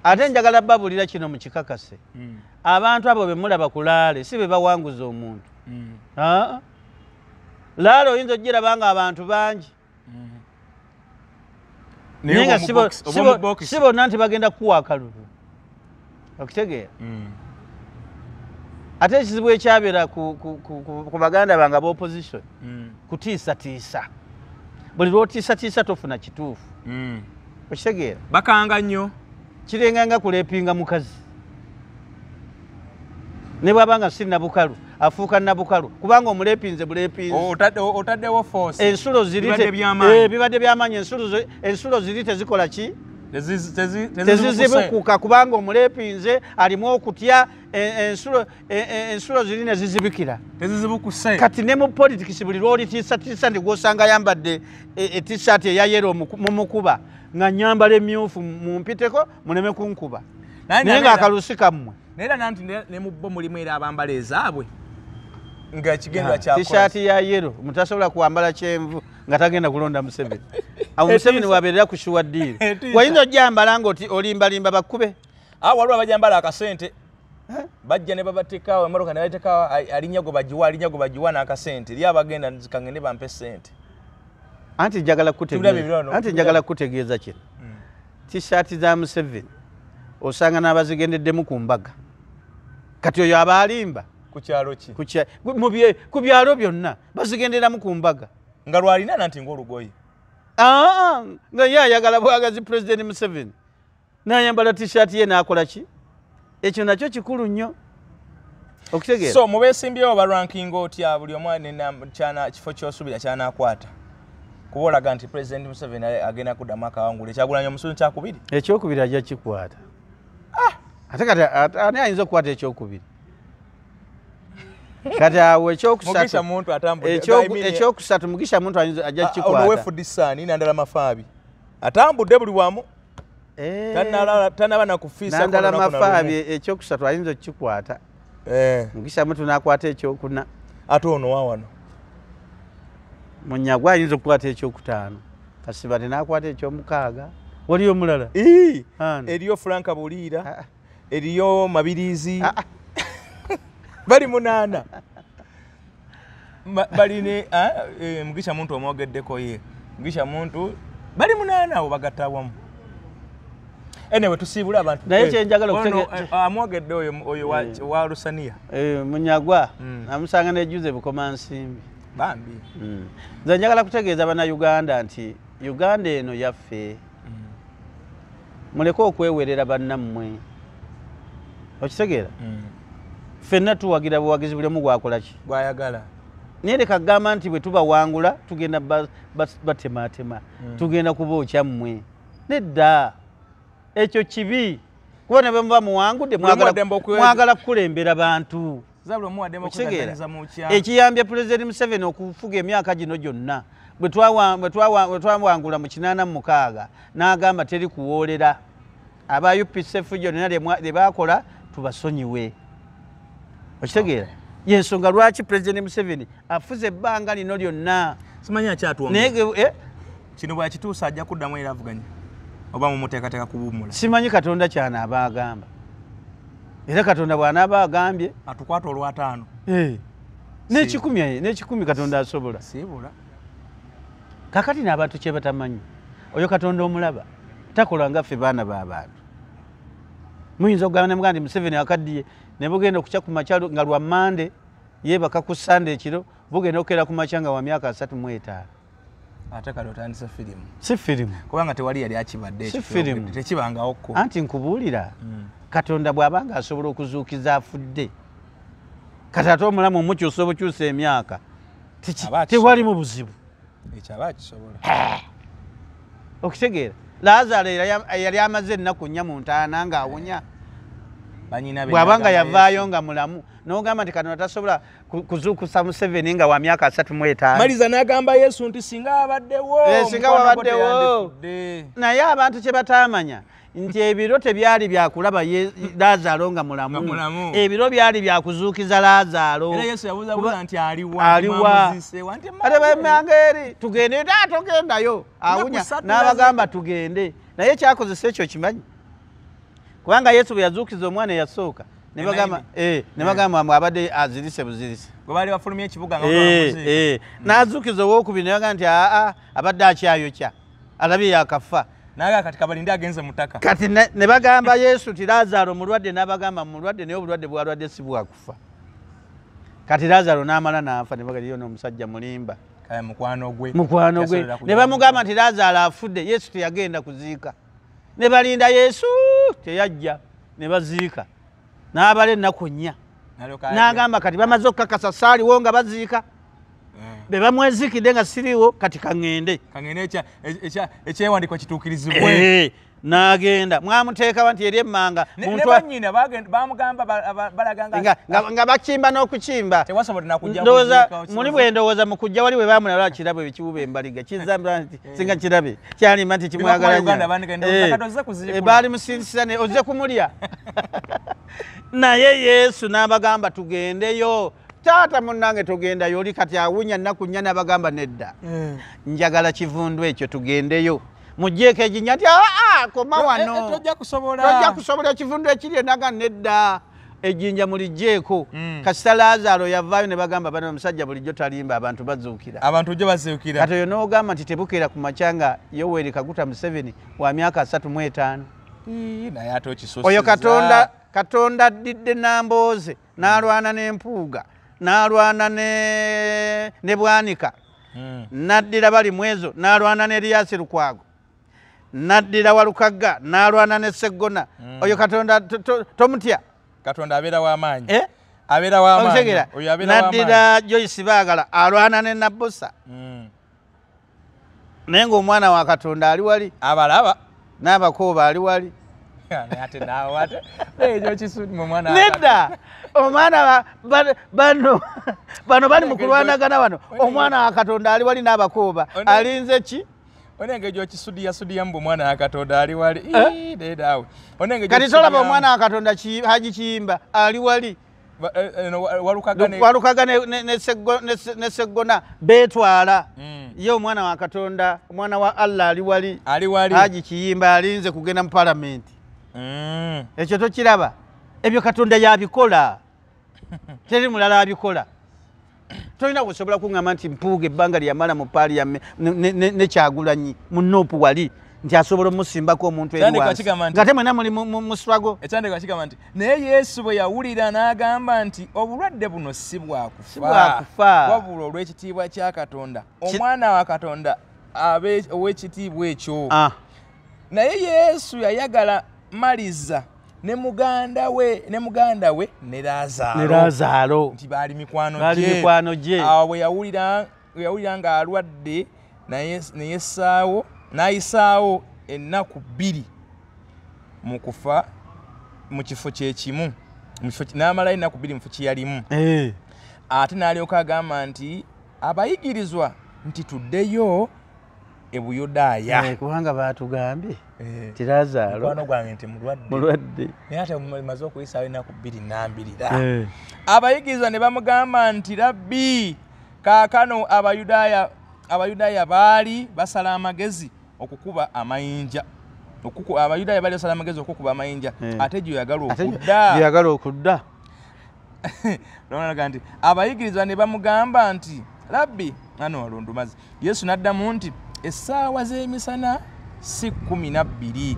ate njagala babulira kino mu kikakase abantu abo be mulaba ku laale si be bawanguza omuntu laale oyinza ogiraba nga abantu bangi naye nga si bonna nti bagenda kukuwa akalulu okitegeera ate ekizibu ekyabeera ku baganda bange ab'opposition kutiisatiisa buli lw'otiisatiisa tofuna kituufu okitegeera bakanga nnyo kirenganga kuleepinga mukazi ne bw'abanga si nabukalu afuuka nabukalu kubanga omulepinze bulepinze otaddewo force ensulo ziri bibadde by'amaanyi ensulo ziri tezikola ki tezizibukuka kubanga omulepinze alimu okutya ensulo ziri ne zizibikira tezizibukuse kati ne mu politics buli lwolitiisatiisa ndi gwosanga ayambadde etishaati eya yero mumukuba nga nyambala emyufu mumpiteko muleme kunkuba naye ng'akalusi kammwe naye nanti ne mu bo mulimu era abambala ezaabwe nga kigendwa kyakola tishaati ya yero mutasobola kwambala kyenvu nga tagenda kulonda Museveni awo Museveni wabeerera kushuwa ddiiri wayinza ojjambala nga olimbalimba bakkube waliwo abajambala akasente bajja ne babateekawo emmotoka ne bateekawo alinnyago bagiwa n'akasente eri abagenda zikangende bampe sente anti njagala kutegeeza kino tishaati za Museveni osanga n'abazigendeddemu ku mbaga kati oyo aba alimba ku kyalo ki ku byalo byonna bazigenderamu ku mbaga nga lwalina nanti ng'olugoye nga ye ayagala bwagazi President Museveni n'ayambala tishaati ye n'akola ki ekyo nakyo kikulu nnyo okutegeera so mubeesimbyewo balwankinga otya buli omu kifo ky'osuubira ky'anaakwata kuba olaga nti President Museveni agenda kuddamu akawangula Kyagulanyi omusungu kyakubiri ekyokubiri ajja kikwata ate kati ani ayinza okukwata ekyokubiri kati awo ekyokusatu Mugisha Muntu ajja kikwata owefudisani nandala mafaabi atambudde buli wamu tanaba nakufiisa nandala mafaabi ekyokusatu ayinza okukikwata Mugisha Muntu n'akwata ekyokuna ate ono wawano Munyagwa ayinza okukwata ekyokutaano Kasibati n'akwata ekyomukaaga waliyo omulala eriyo Franka Buliira eriyo Mabirizi bali munaana bali ne Mugisha Muntu omwogeddeko ye Mugisha Muntu bali munaana abo bagatta wamu anyway tusiibula abantu naye kyenjagala okutegeeza amwogedde oyo wa Lusania Munyagwa amusanga n'ejjuze Bukomansimbi bambi nze njagala kutegeeza bannayuganda nti Uganda eno yaffe muleke okwewerera bannammwe okitegeera ffenna tuwagira buwagizi buli omu gwakola ki gwayagala naye leka kugamba nti bwe tubawangula tugenda batematema tugenda kubookya mmwe nedda ekyo kibi kuba ne bwe muba muwangudde mwagala kukulembera bantu ekiyambye President Museveni okufuga emyaka gino gyonna bwe twawangula mu 86 n'agamba teri kuwoolera aba UPC gyonna lye baakola tubasonyiwe okitegeera yensonga lwaki President Museveni afuze ebbanga lino lyonna simanyi akyatuwa kino bwakituusa ajja kuddamu era avuganya oba mumuteekateeka kubuumula simanyi Katonda kyanaaba agamba era Katonda bw'anaaba agambye atukwata olw'ataano n'ekikumi Katonda asobola siibula kakati n'abantu kye batamanyi oyo Katonda omulaba takola nga ffe baana b'abantu muyinza okugamba ne mugamba nti Museveni akaddiye ne bugenda okukya ku makya nga lwa Mande yeebaka ku Sande ekiro bugenda okukeera ku makya nga wa myaka 35 ate kale otandise firimu si firimu kubanga tewali yali akibadde si firimu tekibangawokko anti nkubuulira Katonda bw'abanga asobola okuzuukiza afudde kati ate omulamu omukyusa obukyusa emyaka tewali mu buzibu ekyaba kisobola okitegeera Lazaro yali amaze ennaku 4 mu ntaana ng'awonya bw'abanga yavaayo nga mulamu n'ogamba nti Katonda tasobola kuzuukusa Museveni nga wa myaka 35 maliza n'agamba Yesu nti singa wabaddewo naye abantu kye bataamanya nti ebiro tebyali byakulaba Lazaro nga mulamu ebiro byali byakuzuukiza Lazaro era Yesu yabuuza nti aliwa ate bamangeri tugende togendayo awunya n'abagamba tugende naye kyakozesa ekyo kimanyi kubanga Yesu bwe yazuukiza omwana eyasooka ne bagamba abadde azirise buzirise gwe baali bafulumya ekibuga n'azuukiza owookubiri ne bagamba nti abadde akyayokya alabye yakafa naye kati kabalinde agenze mutaka kati ne bagamba Yesu nti Lazaro mulwadde n'abagamba mulwadde naye obulwadde bwalwadde si bwakufa kati Lazaro n'amala n'afa ne bagamba yono omusajja mulimba mukwano gwe ne bamugamba nti Lazaro afudde Yesu teyagenda kuziika ne balinda Yesu teyajja ne baziika n'abala ennaku 4 n'agamba kati bamaze okukakasa saaliwo nga baziika be bamwezikidde nga siriwo kati kaŋŋende ekyewandiiko kituukirizibwe n'agenda mwamuteekawa nti eri emmanga nebanyina bamugamba balaganga nga bakimba n'okukimba muli bwe ndowooza mu kujja wali bwe bamulaba kirabo ebikiwuba embaliga kizamba nti singa kirabe kyalimba nti kimwagala nnyo baali musirisira ozze kumulya naye Yesu n'abagamba tugendeyo taata munnange tugendayo oli kati awunya nnaku nnya n'abagamba nedda njagala kivundu ekyo tugendeyo mujjeeko ejinya nti koma wano tojja kusobola ekivundu ekiri enaga nedda ejjinja mulijjeeko kasita Lazaalo yavaayo ne bagamba bano omusajja bulijjo talimba abantu bazuukira kati oyo n'ogamba nti tebukeera ku macanga Yoweri Kaguta Museveni wa myaka 35 oyo Katonda addidde Nambooze n'alwana n'empuuga n'alwana ne Bwanika n'addira bali mwezo n'alwana ne Erias Lukwago n'addira Walukagga n'alwana ne Sseggona oyo Katonda tomutya Katonda abeera w'amaanyi n'addira Joyce Baagala alwana ne Nabbosa naye ng'omwana wa Katonda ali wali abalaba n'abakooba ali wali nedda omwana bano bali mu kulwanagana wano omwana wa Katonda ali wali n'abakooba alinze ki onenge gyokisudiya mbu omwana wa Katonda ali wali kati tolaba omwana wa Katonda Haji Kiyimba ali wali Walukaga ne Sseggona beetwala ye omwana wa Katonda omwana wa Allah ali wali Haji Kiyimba alinze kugenda mu palamenti ekyo tokiraba ebyo Katonda yabikola teri mulala abikola tolina kusobola kuŋŋamba nti Mpuuga ebbanga lyamala mu Parliament ne Kyagulanyi mu Nuupu wali nti asobola omusimbako omuntu eri wansi nga temwena muli mu struggle ekyandika kigamba nti naye Yesu bwe yawulira n'agamba nti obulwadde buno si bwakufa wabula olw'ekitiibwa kya Katonda omwana wa Katonda abe ow'ekitiibwa ekyo naye Yesu yayagala Maliza ne muganda we ne Lazaalo nti baali mikwano gye awo bwe yawulira nga alwadde n'ayisaawo ennaku 2 mu kufa mu kifo kyekimu n'amala ennaku 2 mu kifo kyeyalimu ate n'alyoka agamba nti abayigirizwa nti tuddeyo e Buyudaaya kubanga baatugambye ti Lazaalo mukwano gwange nti mulwadde naye ate maze okuyisaawo ennaku 22 abayigirizwa ne bamugamba nti Labbi kaakano Abayudaaya baali basala amagezi okukuba amayinja ate gy'oyagala okudda nti abayigirizwa ne bamugamba nti Labbi walondumazi Yesu n'addamu nti essaawa z'emisana si 12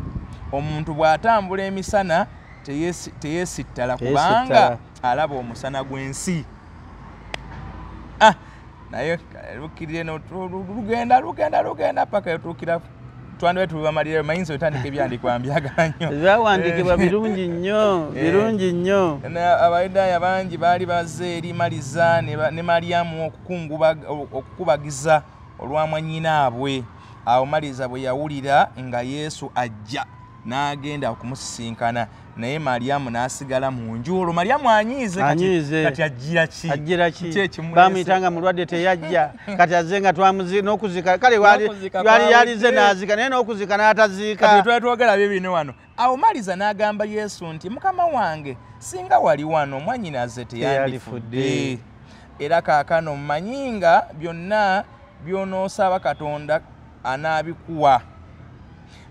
omuntu bw'atambula emisana teyeesittala kubanga alaba omusana gw'ensi naye lukkirire lugenda paka yotuukira twandibe tubamalire mayinza otandika ebyandikwa mbyagala nnyo ebyawandikibwa birungi nnyo Abayudaaya bangi baali bazze eri Maliza ne Maryamu okukubagiza olwa mwannyinaabwe awo Maliza bwe yawulira nga Yesu ajja n'agenda okumusisinkana naye Maryamu n'asigala mu nju olwo Maryamu anyiize kati ajjira ki bamuyitanga mulwadde teyajja kati azze nga n'okuzika kale yali yalize n'azika naye n'okuzika n'ataziika kati twali twogera bino wano awo Maliza n'agamba Yesu nti Mukama wange singa wali wano mwannyinaze teyandifudde era kaakano mmanyi nga byonna by'onoosaba Katonda anaabikuwa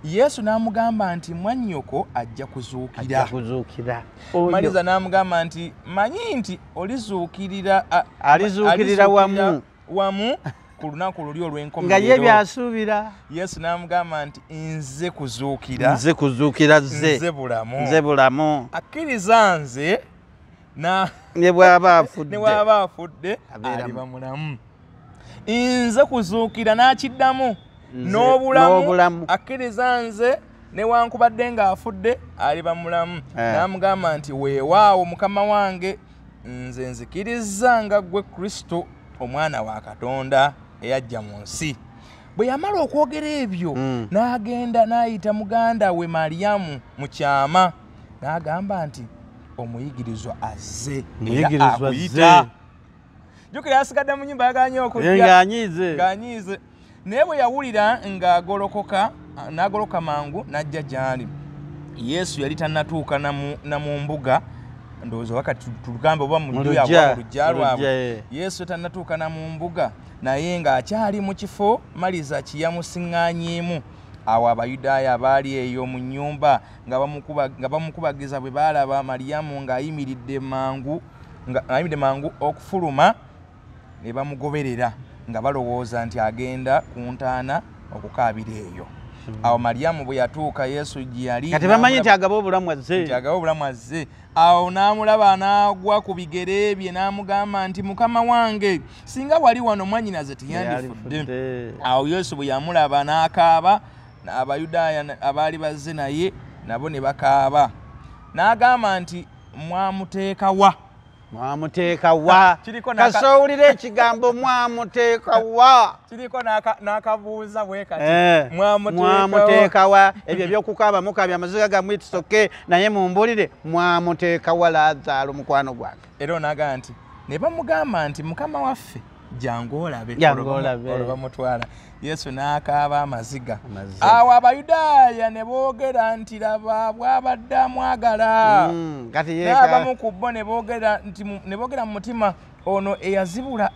Yesu n'amugamba nti mwannyoko ajja kuzuukira Maliza n'amugamba nti manyi nti alizuukirira wamu ku lunaku luli olw'enkomerero nga ye byasuubira Yesu n'amugamba nti nze kuzuukira nze bulamu akkiriza nze ne bw'aba afudde aliba mulamu nze kuzuukira n'akiddamu n'obulamu akkiriza nze newankubadde ng'afudde aliba mulamu n'amugamba nti weewaawo Mukama wange nze nzikiriza nga gwe Kristo omwana wa Katonda eyajja mu nsi. Bwe yamala okwogera ebyo n'agenda n'ayita muganda we Mariyamu mu kyama n'agamba nti omuyigirizwa azze era akuyita. Jjukira yasigadde mu nnyumba yaganye okujja ng'anyiize. Naye bwe yawulira n'agoloka mangu n'ajja gy'ali. Yesu yali tannatuuka na mu mbuga, ndowooza wakati tugambe oba mu lujja lwabwe. Yesu tannatuuka na mu mbuga naye ng'akyali mu kifo Maliza kye yamusiŋŋaanyeemu. Awo Abayudaaya abaali eyo mu nnyumba nga bamukubagiza bwe baalaba Mariyamu ng'ayimiridde mangu okufuluma, ne bamugoberera nga balowooza nti agenda ku ntaana okukaabira eyo. Awo Mariyamu bwe yatuuka Yesu gye yali kati bamanyi nti agaba obulamu azze. Awo n'amulaba n'agwa ku bigere bye n'amugamba nti Mukama wange, singa wali wano mwannyinaze tiyandifudde. Awo Yesu bwe yamulaba n'akaaba, Abayudaaya abaali bazze naye nabo ne bakaaba. N'agamba nti mwamuteeka wa? Kasowulira ekigambo mwamuteeka wa? Kiriko n'akabuuza bwe kati. Mwamuteeka wa? Ebyo ebyokukaaba mukaabya amaziga gammwe itusoke, naye mumbulire mwamuteeka wa Laazaalo mukwano gwange. Era n'agamba nti ne bamugamba nti Mukama waffe jangu olabe olwo bamutwala. Yesu n'akaaba amaziga. Awo Abayudaaya ne boogera nti laba bw'abadde amwagala. N'abamu ku bo ne boogera mu mutima, ono ye yazibula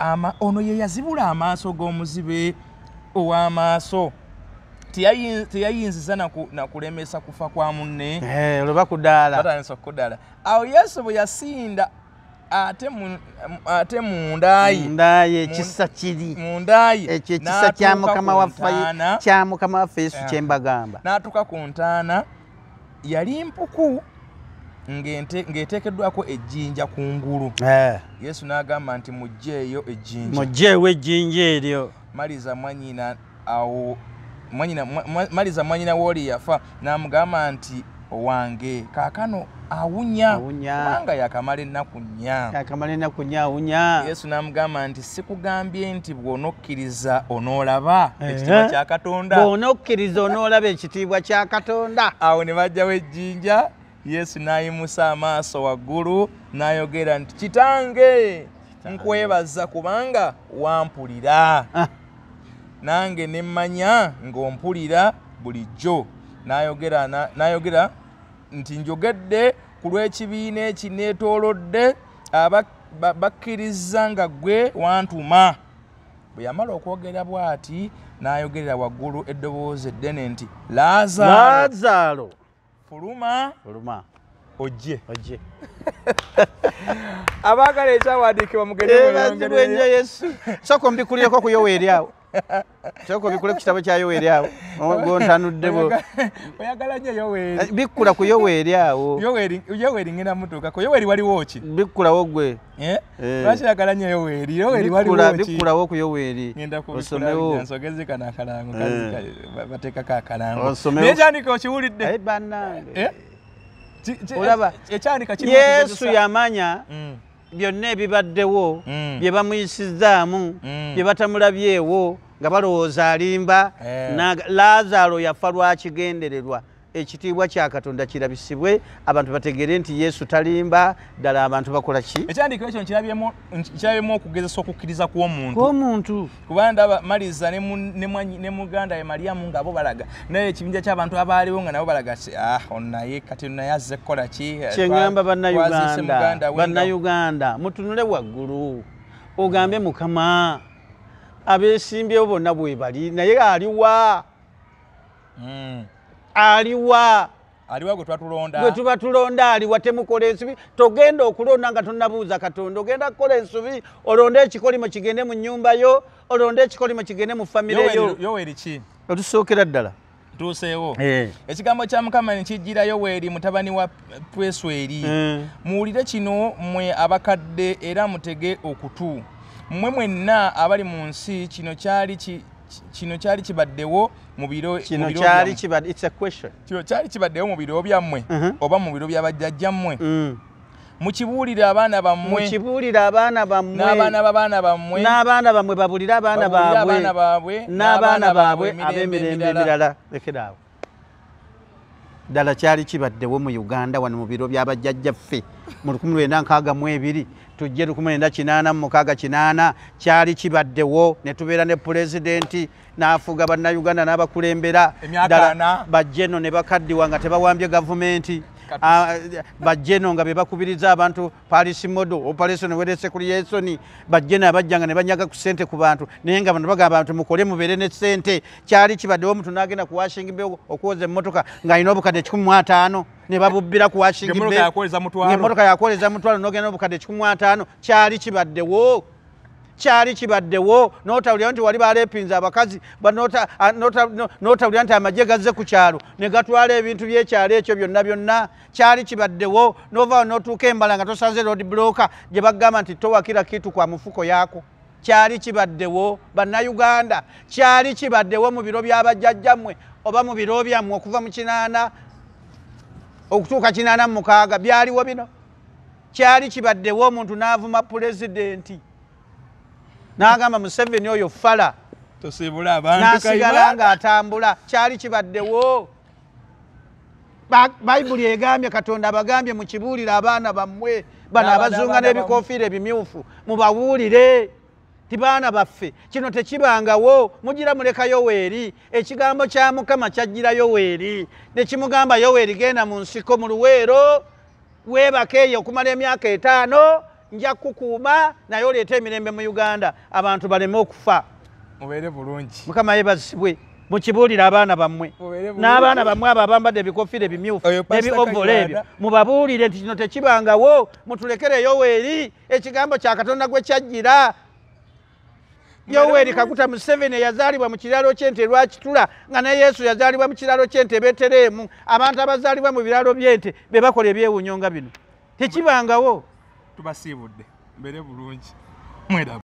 amaaso g'omuzibe ow'amaaso. Teyayinziza na kulemesa kufa kwa munne. Olwo batandise okuddala. Awo Yesu bwe yasinda ate mundaye ekisa kiri ekyo ekisa kya Mukama waffe Yesu kye mbagamba. N'atuuka ku ntaana, yali mpuku ng'eteekeddwako ejjinja kungulu. Yesu n'agamba nti muggyeeyo ejjinja. Muggyeewo ejjinja eryo. Maliza mwannyina w'oli yafa n'amugamba nti owange kaakano awunya kubanga yakamala ennaku nnya awunya. Yesu n'amugamba nti sikugambye nti bw'onokkiriza onoolaba ekitiibwa kya Katonda? Bw'onokkiriza onoolaba ekitiibwa kya Katonda. Awo ne bajjawo ejjinja. Yesu n'ayimusa amaaso waggulu n'ayogera nti Kitange, nkwebaza kubanga wampulira. Nange ne mmanya ng'ompulira bulijjo. N'ayogera nti njogedde ku lw'ekibiina ekineetoolodde bakkiriza nga ggwe wantuma. Bwe yamala okwogera bw'ati n'ayogerera waggulu eddoboozi eddene nti Laazaalo, fuluma ojje. Abaagala ekyawandiikibwa mugende Yesu. Sooka mbikulieko ku Yoweeri awo. Sooka bikule ku kitabo kya Yoweeri awo. Gontanudde bo. Oyagala nnyo Yoweeri. Bikkula ku Yoweeri awo. Yoweeri ngenda mutuuka ko. Yoweeri waliwo ki? Bikkulawo gwe. Lwaki oyagala nnyo Yoweeri? Yoweeri waliwo ki? Bikkulawo ku Yoweeri. Osomewo. Nsogeze kana akalango. Bateekako akalango. Naye ekyandika okiwulidde? Bannange. Olaba Yesu yamanya byonna ebibaddewo bye bamuyisizaamu bye batamulabyewo nga balowooza alimba. Laazaalo yafa lwakigendererwa. Ekitiibwa kya Katonda kirabisibwe, abantu bategere nti Yesu talimba, ddala abantu bakola ki? Ekyandiko ekyo nkirabyemu okugezesa okukkiriza kw'omuntu. Kuba ndaba Maliza ne muganda we Mariyamu ng'abo balaga, naye ekibinja ky'abantu abaaliwo nga nabo balaga naye kati naye azze kukola ki? Kyeŋŋamba Bannayuganda, mutunule waggulu ogambe Mukama, abeesimbyewo bonna bwe bali, naye aliwa? Aliwa gwe tuba tulonda, aliwa? Temukola ensobi. Togenda okulonda nga tonnabuuza Katonda. Ogenda kukola ensobi, olonde ekikolimo kigende mu nnyumba yo, olonde ekikolimo kigende mu famire yo. Yoweeri ki? Otusookera ddala tuuseewo. Ekigambo kya Mukama ne kijjira Yoweeri mutabani wa Pwesweri. Muwulire kino mmwe abakadde era mutege okutu. Mmwe mwenna abali mu nsi, kino kyali kibaddewo mu biro kibaddewo mu biro byammwe oba mu biro bya bajjajjammwe. mukibuulira abaana bammwe mukibuulira abaana bammwe n'abaana b'abaana bammwe n'abaana bammwe babulira abaana baabwe n'abaana baabwe ab'emirembe emirala lekeraawo ddala kyali kibaddewo mu Uganda wano mu biro by'abajjajjaffe mu 1962 tujje 1986 kyali kibaddewo ne tubeera ne pulezidenti n'afuga bannayuganda n'abakulembera ddala bajjeno ne bakaddiwa nga tebawambye gavumenti bajjeno nga be bakubiriza abantu Paris Model Operation Reconciliation bajjeno abajjanga ne banyaga ku ssente ku bantu naye nga abantu bagamba abantu mukole mubeere ne ssente kyali kibaddewo omuntu n'agenda ku Washington Bay okwoza emmotoka ng'alina obukadde 15 ne babubbira ku Washington Bay emmotoka yakwoleza mutwalo n'ogenda obukadde 15 kyali kibaddewo n'otawulira nti wali balepinza abakazi n'otawulira nti amagye gazze ku kyalo ne gatwala ebintu by'ekyalo ekyo byonna kyali kibaddewo n'ovaawo n'otuuka embala nga tosanze road blocker gye bagamba nti towakira kitu kwa mufuko yaako kyali kibaddewo bannayuganda kyali kibaddewo mu biro by'abajjajjammwe oba mu biro byammwe okuva mu 8 okutuuka 86 byaliwo bino kyali kibaddewo omuntu n'avuma pulezidenti n'agamba Museveni oyo fala tosibula abantu n'asigala ng'atambula kyali kibaddewo bayibuli egambye Katonda abagambye mukibuulire abaana bammwe bano abazunga n'ebikoofiira ebimyufu mubawuulire ti baana baffe kino tekibangawo mugira muleka Yoweri ekigambo kya Mukama kyajjira Yoweri ne kimugamba Yoweri genda mu nsiko mu Luweero weebakeeyo okumala emyaka 5 nja kukuuma naye oleeta emirembe mu Uganda abantu baleme okufa mubeere bulungi Mukama yeebazibwe mukibuulire abaana bammwe n'abaana bammwe abo abambadde ebikoofiira ebimyufu n'ebiovolo ebyo mubabuulire nti kino tekibangawo mutulekere Yoweri ekigambo kya Katonda gwe kyajjira Yoweri Kaguta Museveni yazaalibwa mu kiralo ky'ente Lwakitula nga ne Yesu yazaalibwa mu kiralo ky'ente Betelehemu abantu abazaalibwa mu biralo by'ente be bakola ebyewuunyonga bino tekibangawo tubasiibudde mbeere bulungi mwera